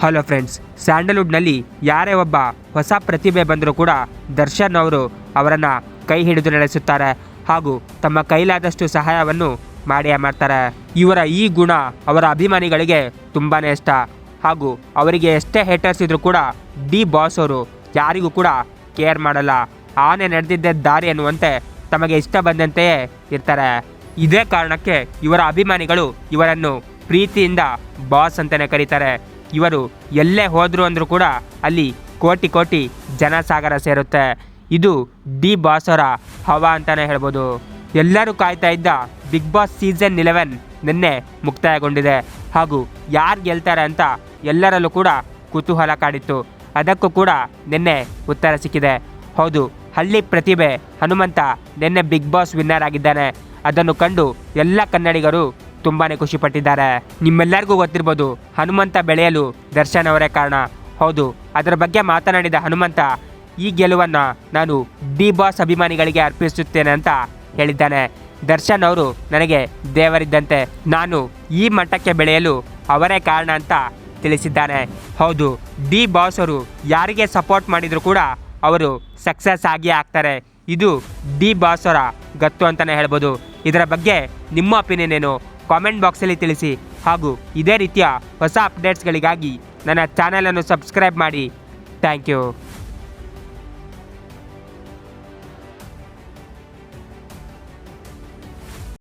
Hello friends, ಸ್ಯಾಂಡಲ್ವುಡ್ನಲ್ಲಿ ಯಾರೇ ಒಬ್ಬ ಹೊಸ ಪ್ರತಿಭೆ ಬಂದರೂ ಕೂಡ ದರ್ಶನ್ ಅವರು ಅವರನ್ನು ಕೈ ಹಿಡಿದು ನಡೆಸುತ್ತಾರೆ ಹಾಗೂ ತಮ್ಮ ಕೈಲಾದಷ್ಟು ಸಹಾಯವನ್ನು ಮಾಡಿಯೇ ಮಾಡ್ತಾರೆ. ಇವರ ಈ ಗುಣ ಅವರ ಅಭಿಮಾನಿಗಳಿಗೆ ತುಂಬಾ ಇಷ್ಟ ಹಾಗೂ ಅವರಿಗೆ ಎಷ್ಟೇ ಹೇಟರ್ಸ್ ಇದ್ರೂ ಕೂಡ ಡಿ ಬಾಸ್ ಅವರು ಯಾರಿಗೂ ಕೂಡ ಕೇರ್ ಮಾಡಲ್ಲ. ಆನೆ ನಡೆದಿದ್ದ ದಾರಿ ಅನ್ನುವಂತೆ ತಮಗೆ ಇಷ್ಟ ಬಂದಂತೆಯೇ ಇರ್ತಾರೆ. ಇದೇ ಕಾರಣಕ್ಕೆ ಇವರ ಅಭಿಮಾನಿಗಳು ಇವರನ್ನು ಪ್ರೀತಿಯಿಂದ ಬಾಸ್ ಅಂತಲೇ ಕರೀತಾರೆ. ಇವರು ಎಲ್ಲೇ ಹೋದ್ರು ಅಂದರೂ ಕೂಡ ಅಲ್ಲಿ ಕೋಟಿ ಕೋಟಿ ಜನಸಾಗರ ಸೇರುತ್ತೆ. ಇದು ಡಿ ಬಾಸ್ ಅವರ ಹವಾ ಅಂತಲೇ ಹೇಳ್ಬೋದು. ಎಲ್ಲರೂ ಕಾಯ್ತಾ ಇದ್ದ ಬಿಗ್ ಬಾಸ್ ಸೀಸನ್ 11 ನಿನ್ನೆ ಮುಕ್ತಾಯಗೊಂಡಿದೆ ಹಾಗೂ ಯಾರು ಗೆಲ್ತಾರೆ ಅಂತ ಎಲ್ಲರಲ್ಲೂ ಕೂಡ ಕುತೂಹಲ ಕಾಡಿತ್ತು. ಅದಕ್ಕೂ ಕೂಡ ನಿನ್ನೆ ಉತ್ತರ ಸಿಕ್ಕಿದೆ. ಹೌದು, ಹಳ್ಳಿ ಪ್ರತಿಭೆ ಹನುಮಂತ ನಿನ್ನೆ ಬಿಗ್ ಬಾಸ್ ವಿನ್ನರ್ ಆಗಿದ್ದಾನೆ. ಅದನ್ನು ಕಂಡು ಎಲ್ಲ ಕನ್ನಡಿಗರು ತುಂಬಾ ಖುಷಿಪಟ್ಟಿದ್ದಾರೆ. ನಿಮ್ಮೆಲ್ಲರಿಗೂ ಗೊತ್ತಿರ್ಬೋದು, ಹನುಮಂತ ಬೆಳೆಯಲು ದರ್ಶನ್ ಅವರೇ ಕಾರಣ. ಹೌದು, ಅದರ ಬಗ್ಗೆ ಮಾತನಾಡಿದ ಹನುಮಂತ ಈ ಗೆಲುವನ್ನು ನಾನು ಡಿ ಬಾಸ್ ಅಭಿಮಾನಿಗಳಿಗೆ ಅರ್ಪಿಸುತ್ತೇನೆ ಅಂತ ಹೇಳಿದ್ದಾನೆ. ದರ್ಶನ್ ಅವರು ನನಗೆ ದೇವರಿದ್ದಂತೆ, ನಾನು ಈ ಮಟ್ಟಕ್ಕೆ ಬೆಳೆಯಲು ಅವರೇ ಕಾರಣ ಅಂತ ತಿಳಿಸಿದ್ದಾನೆ. ಹೌದು, ಡಿ ಬಾಸ್ ಅವರು ಯಾರಿಗೆ ಸಪೋರ್ಟ್ ಮಾಡಿದರೂ ಕೂಡ ಅವರು ಸಕ್ಸಸ್ ಆಗಿಯೇ ಆಗ್ತಾರೆ. ಇದು ಡಿ ಬಾಸ್ ಅವರ ಗತ್ತು ಅಂತಲೇ ಹೇಳ್ಬೋದು. ಇದರ ಬಗ್ಗೆ ನಿಮ್ಮ ಒಪಿನಿಯನ್ ಏನು ಕಾಮೆಂಟ್ ಬಾಕ್ಸಲ್ಲಿ ತಿಳಿಸಿ ಹಾಗೂ ಇದೇ ರೀತಿಯ ಹೊಸ ಅಪ್ಡೇಟ್ಸ್ಗಳಿಗಾಗಿ ನನ್ನ ಚಾನಲನ್ನು ಸಬ್ಸ್ಕ್ರೈಬ್ ಮಾಡಿ. Thank you.